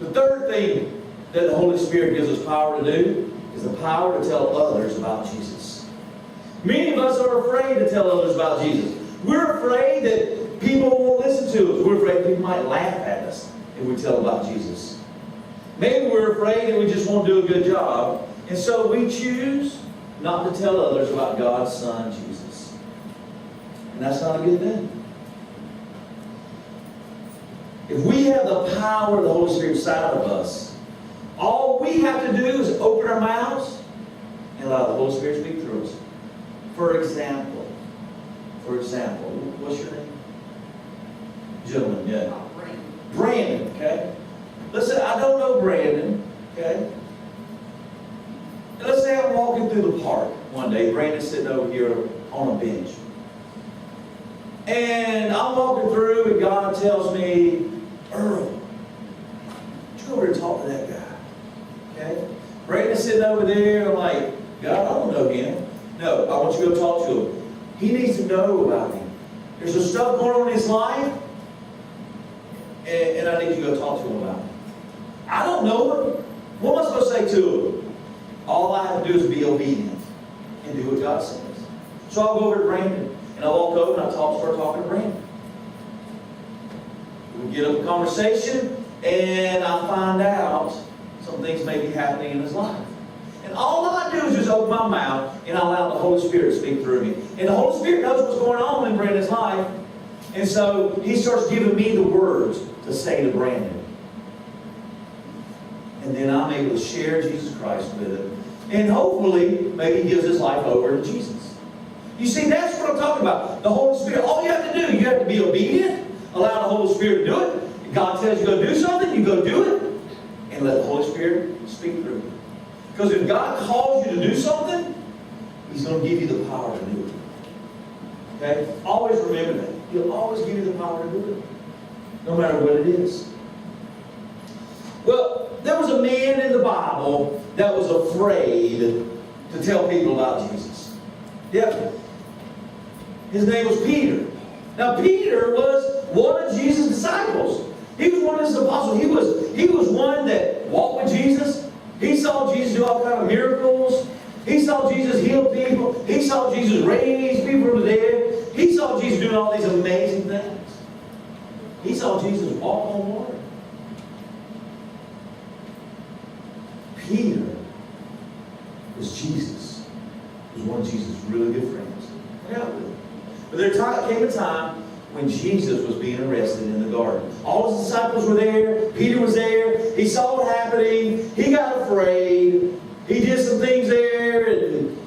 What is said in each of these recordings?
The third thing that the Holy Spirit gives us power to do is the power to tell others about Jesus. Many of us are afraid to tell others about Jesus. We're afraid that people won't listen to us. We're afraid people might laugh at us if we tell about Jesus. Maybe we're afraid that we just won't do a good job. And so we choose not to tell others about God's Son, Jesus. And that's not a good thing. If we have the power of the Holy Spirit inside of us, all we have to do is open our mouths and allow the Holy Spirit to speak through us. For example, what's your name? Gentlemen, yeah. Brandon, okay? Let's say I don't know Brandon, okay? And let's say I'm walking through the park one day. Brandon's sitting over here on a bench. And I'm walking through and God tells me, Earl, go over and talk to that guy. Okay? Brandon's sitting over there. I'm like, God, I don't know him. No, I want you to go talk to him. He needs to know about him. There's some stuff going on in his life, and I need you to go talk to him about it. I don't know him. What am I supposed to say to him? All I have to do is be obedient and do what God says. So I'll go over to Brandon, and I walk over and I start talking to Brandon. We get up a conversation, and I find out some things may be happening in his life. And all I do is just open my mouth and I allow the Holy Spirit to speak through me. And the Holy Spirit knows what's going on in Brandon's life. And so he starts giving me the words to say to Brandon. And then I'm able to share Jesus Christ with him. And hopefully, maybe he gives his life over to Jesus. You see, that's what I'm talking about. The Holy Spirit, all you have to do, you have to be obedient. Allow the Holy Spirit to do it. If God tells you to go do something, you go do it. And let the Holy Spirit speak through you. Because if God calls you to do something, He's going to give you the power to do it. Okay? Always remember that. He'll always give you the power to do it. No matter what it is. Well, there was a man in the Bible that was afraid to tell people about Jesus. Yeah. His name was Peter. Now, Peter was one of Jesus' disciples. He was one of his apostles. He was one that walked with Jesus. He saw Jesus do all kinds of miracles. He saw Jesus heal people. He saw Jesus raise people from the dead. He saw Jesus doing all these amazing things. He saw Jesus walk on water. Peter was Jesus. He was one of Jesus' really good friends. Yeah. But there came a time when Jesus was being arrested in the garden. All his disciples were there. Peter was there. He saw what happening. He got afraid. He did some things there and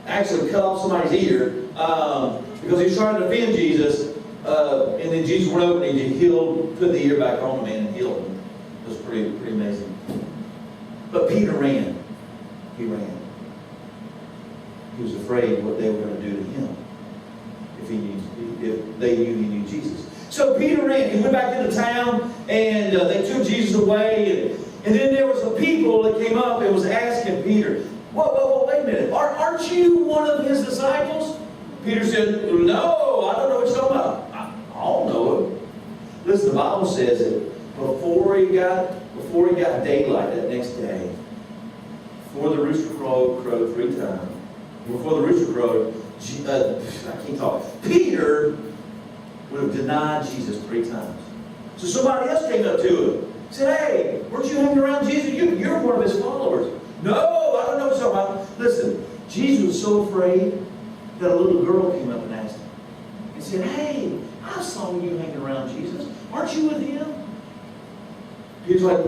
actually cut off somebody's ear because he was trying to offend Jesus. And then Jesus went over and he healed, put the ear back on the man and healed him. It was pretty amazing. But Peter ran. He ran. He was afraid what they were going to do to him if they knew he knew Jesus. So Peter ran. He went back into town and they took Jesus away. And then there was some people that came up and was asking Peter, whoa, wait a minute. Aren't you one of his disciples? Peter said, no, I don't know what you're talking about. I don't know it. Listen, the Bible says that before he got daylight that next day, before the rooster crowed 3 times, before the rooster crowed, I can't talk. Peter would have denied Jesus 3 times. So somebody else came up to him. Said, hey, weren't you hanging around Jesus? You're one of his followers. No, I don't know what you're talking about. Listen, Jesus was so afraid that a little girl came up and asked him. And said, hey, I saw you hanging around Jesus. Aren't you with him? He was like,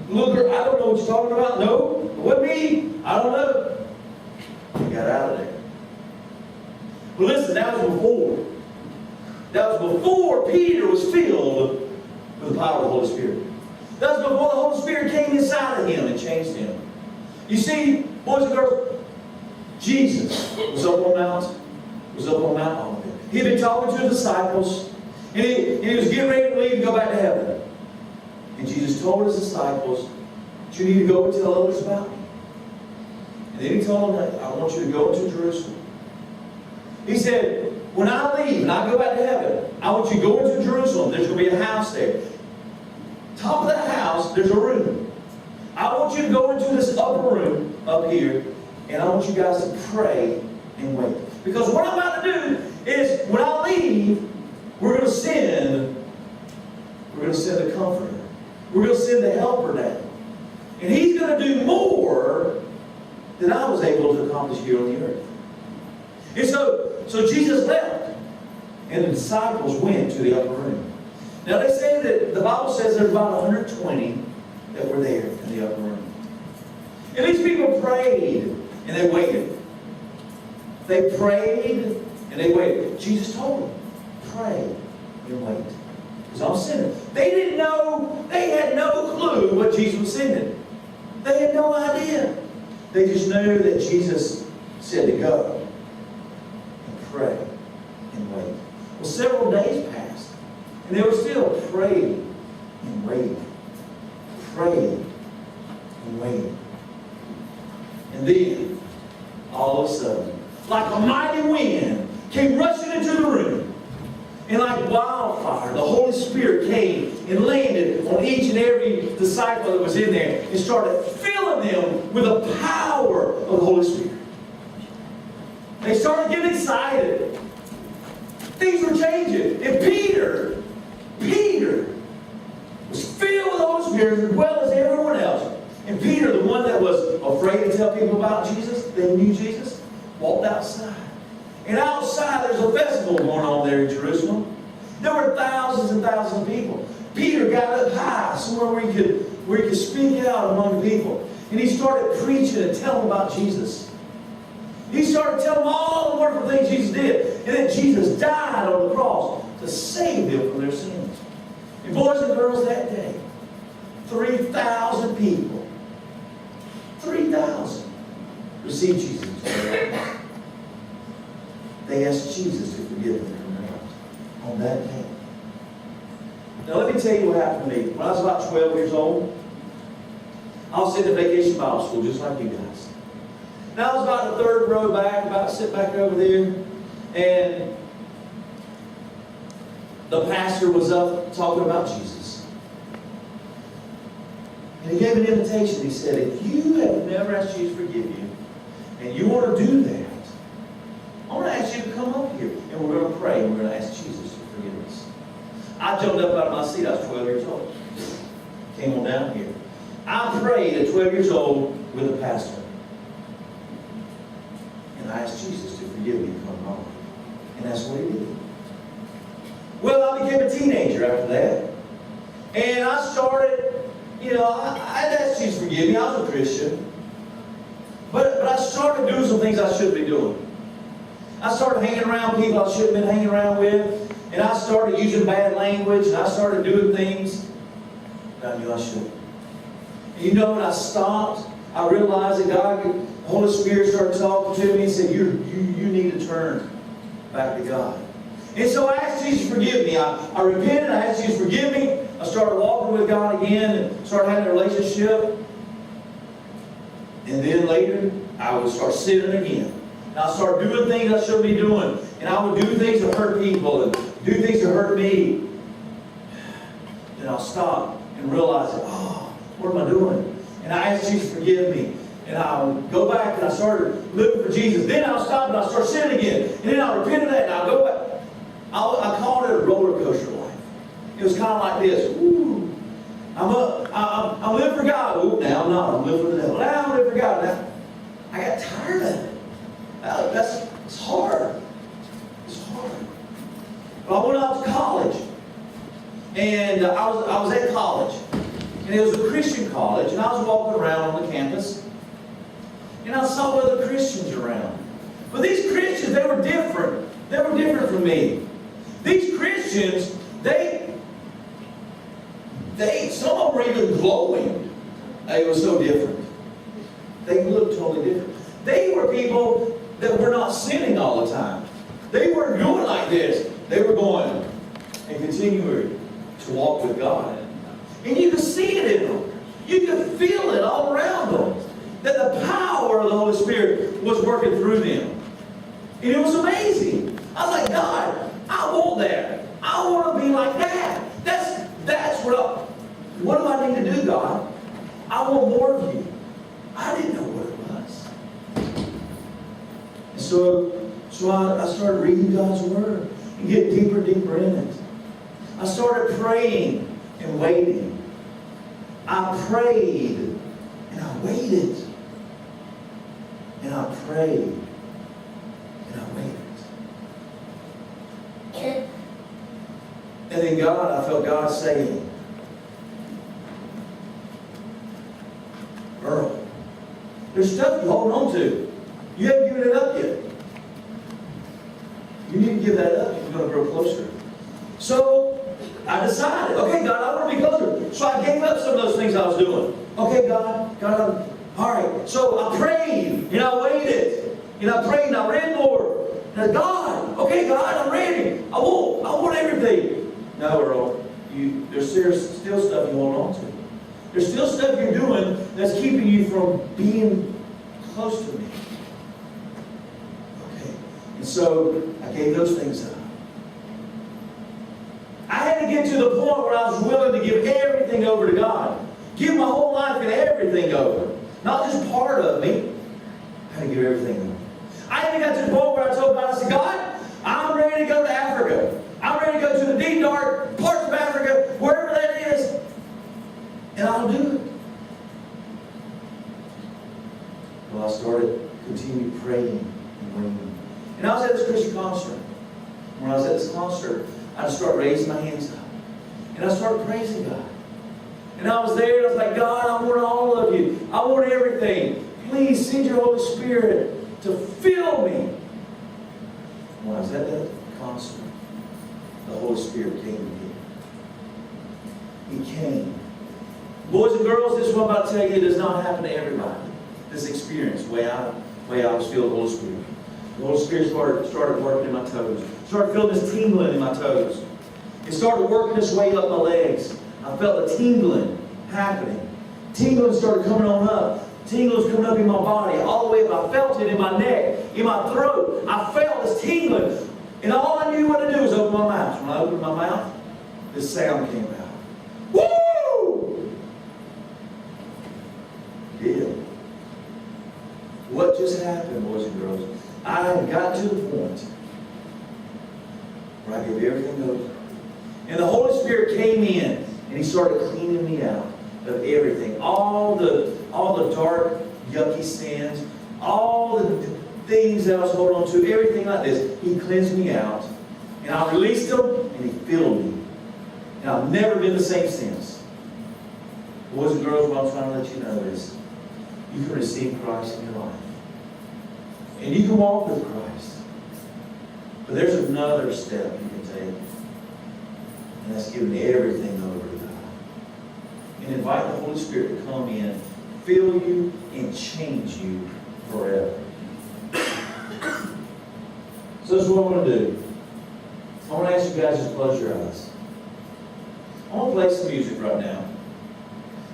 little girl, I don't know what you're talking about. No, it wasn't me. I don't know. He got out of there. But listen, that was before. That was before Peter was filled with the power of the Holy Spirit. That was before the Holy Spirit came inside of him and changed him. You see, boys and girls, Jesus was up on Mount Olivet. He'd been talking to his disciples, and he was getting ready to leave and go back to heaven. And Jesus told his disciples, you need to go and tell others about me. And then he told them, I want you to go to Jerusalem. He said, when I leave and I go back to heaven, I want you to go into Jerusalem. There's going to be a house there. top of that house, there's a room. I want you to go into this upper room up here, and I want you guys to pray and wait. Because what I'm about to do is, when I leave, we're going to send a comforter. We're going to send the helper down. And he's going to do more than I was able to accomplish here on the earth. And so Jesus left, and the disciples went to the upper room. Now they say that the Bible says there's about 120 that were there in the upper room. And these people prayed, and they waited. They prayed, and they waited. Jesus told them, pray and wait. Because I'm sending. They didn't know, they had no clue what Jesus was sending. They had no idea. They just knew that Jesus said to go and pray and wait. Well, several days passed, and they were still praying and waiting. Praying and waiting. And then, all of a sudden, like a mighty wind came rushing into the room. And like wildfire, the Holy Spirit came and landed on each and every disciple that was in there and started filling them with the power of the Holy Spirit. They started getting excited. Things were changing. And Peter was filled with the Holy Spirit as well as everyone else. And Peter, the one that was afraid to tell people about Jesus, they knew Jesus, walked outside. And outside there's a festival going on there in Jerusalem. There were thousands and thousands of people. Peter got up high, somewhere where he could speak out among the people. And he started preaching and telling about Jesus. He started telling them all the wonderful things Jesus did. And that Jesus died on the cross to save them from their sins. And boys and girls, that day, 3,000 people, 3,000 received Jesus. They asked Jesus to forgive them from their sins on that day. Now let me tell you what happened to me. When I was about 12 years old, I was sitting in vacation Bible school just like you guys. Now I was about the third row back, about to sit back over there, and the pastor was up talking about Jesus. And he gave an invitation. He said, if you have never asked Jesus to forgive you, and you want to do that, I want to ask you to come up here, and we're going to pray, and we're going to ask Jesus to forgive us. I jumped up out of my seat. I was 12 years old. Came on down here. I prayed at 12 years old with a pastor. And I asked Jesus to forgive me and come home. And that's what he did. Well, I became a teenager after that. And I started, I'd asked Jesus to forgive me. I was a Christian. But I started doing some things I shouldn't be doing. I started hanging around people I shouldn't have been hanging around with. And I started using bad language. And I started doing things that I knew I shouldn't. And when I stopped, I realized that God, the Holy Spirit started talking to me and said, you need to turn back to God. And so I asked Jesus to forgive me. I repented. I asked Jesus to forgive me. I started walking with God again and started having a relationship. And then later, I would start sinning again. And I started doing things I shouldn't be doing. And I would do things that hurt people and do things that hurt me. Then I'll stop and realize, what am I doing? And I asked Jesus to forgive me. And I would go back and I started looking for Jesus. Then I'll stop and I'll start sinning again. And then I'll repent of that and I'll go back. I called it a roller coaster life. It was kind of like this. Ooh, I'm living for God. Ooh, now I'm not. I'm living for the devil. Now I'm living for God. Now, I got tired of it. It's hard. It's hard. But I went off to college. And I was at college. And it was a Christian college. And I was walking around on the campus. And I saw other Christians around. But these Christians, they were different. They were different from me. These Christians, some of them were even glowing. They were so different. They looked totally different. They were people that were not sinning all the time. They weren't doing like this. They were going and continuing to walk with God. And you could see it in them. You could feel it all around them. That the power of the Holy Spirit was working through them. And it was amazing. I was like, God, I want that. I want to be like that. That's what started reading God's Word and getting deeper and deeper in it. I started praying and waiting. I prayed and I waited. And I prayed and I waited. And then God, I felt God saying, Earl, there's stuff you hold on to. You haven't given it up yet. You need to give that up if you're going to grow closer. So I decided, okay, God, I want to be closer. So I gave up some of those things I was doing. Okay, God, all right. So I prayed and I waited. And I prayed and I read more. And God, okay, God, I'm ready. I want everything. No, Earl, there's still stuff you hold on to. There's still stuff you're doing that's keeping you from being close to me. Okay. And so I gave those things up. I had to get to the point where I was willing to give everything over to God. Give my whole life and everything over. Not just part of me. I had to give everything over. I even got to the point where I told God, I said, God, I'm ready to go to Africa. I'm ready to go to the deep, dark parts of Africa, wherever that is. And I'll do it. Well, I continued praying and waiting. And I was at this Christian concert. When I was at this concert, I just started raising my hands up. And I started praising God. And I was there and I was like, God, I want all of you. I want everything. Please send your Holy Spirit to fill me. When I was at that concert, the Holy Spirit came to me. He came. Boys and girls, this is what I'm about to tell you. It does not happen to everybody. This experience, way I was feeling the Holy Spirit. The Holy Spirit started working in my toes. Started feeling this tingling in my toes. It started working its way up my legs. I felt the tingling happening. Tingling started coming on up. Tingling was coming up in my body, all the way up. I felt it in my neck, in my throat. I felt this tingling. And all I knew what to do was open my mouth. When I opened my mouth, this sound came out. Woo! Yeah. What just happened, boys and girls? I had got to the point where I gave everything over. And the Holy Spirit came in and He started cleaning me out of everything. All the dark, yucky sins, all the things that I was holding on to, everything like this. He cleansed me out. And I released them and He filled me. And I've never been the same since. Boys and girls, what I'm trying to let you know is you can receive Christ in your life. And you can walk with Christ. But there's another step you can take. And that's giving everything over to God. And invite the Holy Spirit to come in, fill you, and change you forever. So this is what I'm going to do. I want to ask you guys to close your eyes. I want to play some music right now.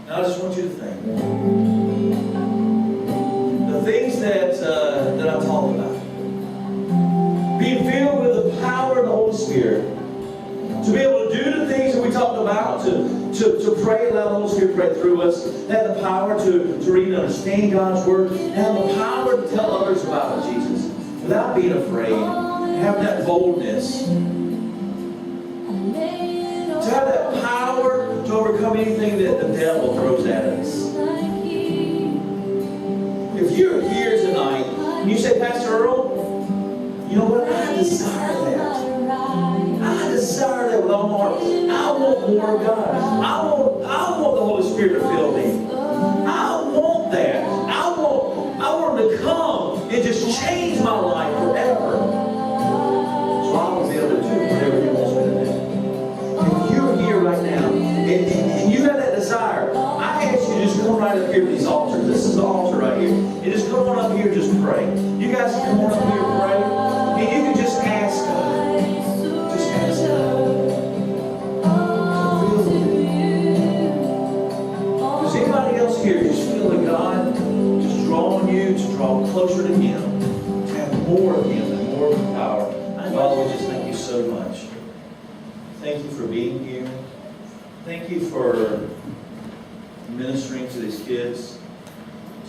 And I just want you to think. The things that I'm talking about. Being filled with the power of the Holy Spirit. To be able to do the things that we talked about. To pray, allow the Holy Spirit to pray through us. To have the power to read and understand God's Word. To have the power to tell others about Jesus. Without being afraid. Have that boldness. To have that power to overcome anything that the devil throws at us. If you're here tonight and you say, Pastor Earl, you know what? I desire that. I desire that with all my heart. I want more of God. I want the Holy Spirit to fill me. I want that. I want Him to come and just change my life forever. So I will be able to do whatever He wants me to do. If you're here right now and you have that desire, I ask you to just come right up here to these altars. This is the altar right here. And just come on up here and just pray. You guys can come on up here and pray. And you can just ask God. Just ask God. Does anybody else here just feel that God just drawing you to draw closer to Him, to have more of Him and more of His power? Father, we just thank you so much. Thank you for being here. Thank you for ministering to these kids,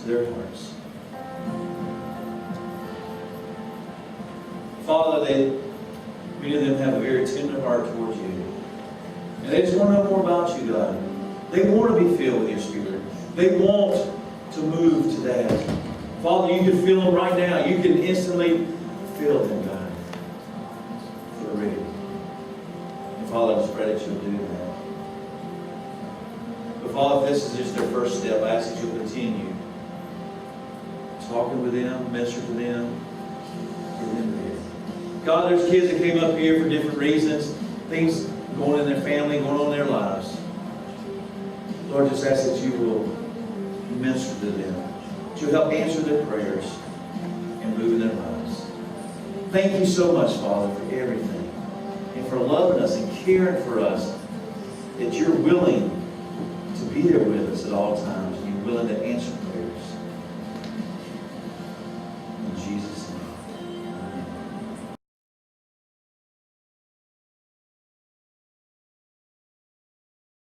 to their hearts. Father, that many of them have a very tender heart towards you. And they just want to know more about you, God. They want to be filled with your Spirit. They want to move to that. Father, you can feel them right now. You can instantly feel them, God. They're ready. And Father, I just pray that you'll do that. But Father, if this is just their first step, I ask that you'll continue talking with them, ministering to them, get them ready. God, there's kids that came up here for different reasons, things going in their family, going on in their lives. Lord, just ask that you will minister to them. That you'll help answer their prayers and move in their lives. Thank you so much, Father, for everything. And for loving us and caring for us. That you're willing to be there with us at all times. And you're willing to answer prayers.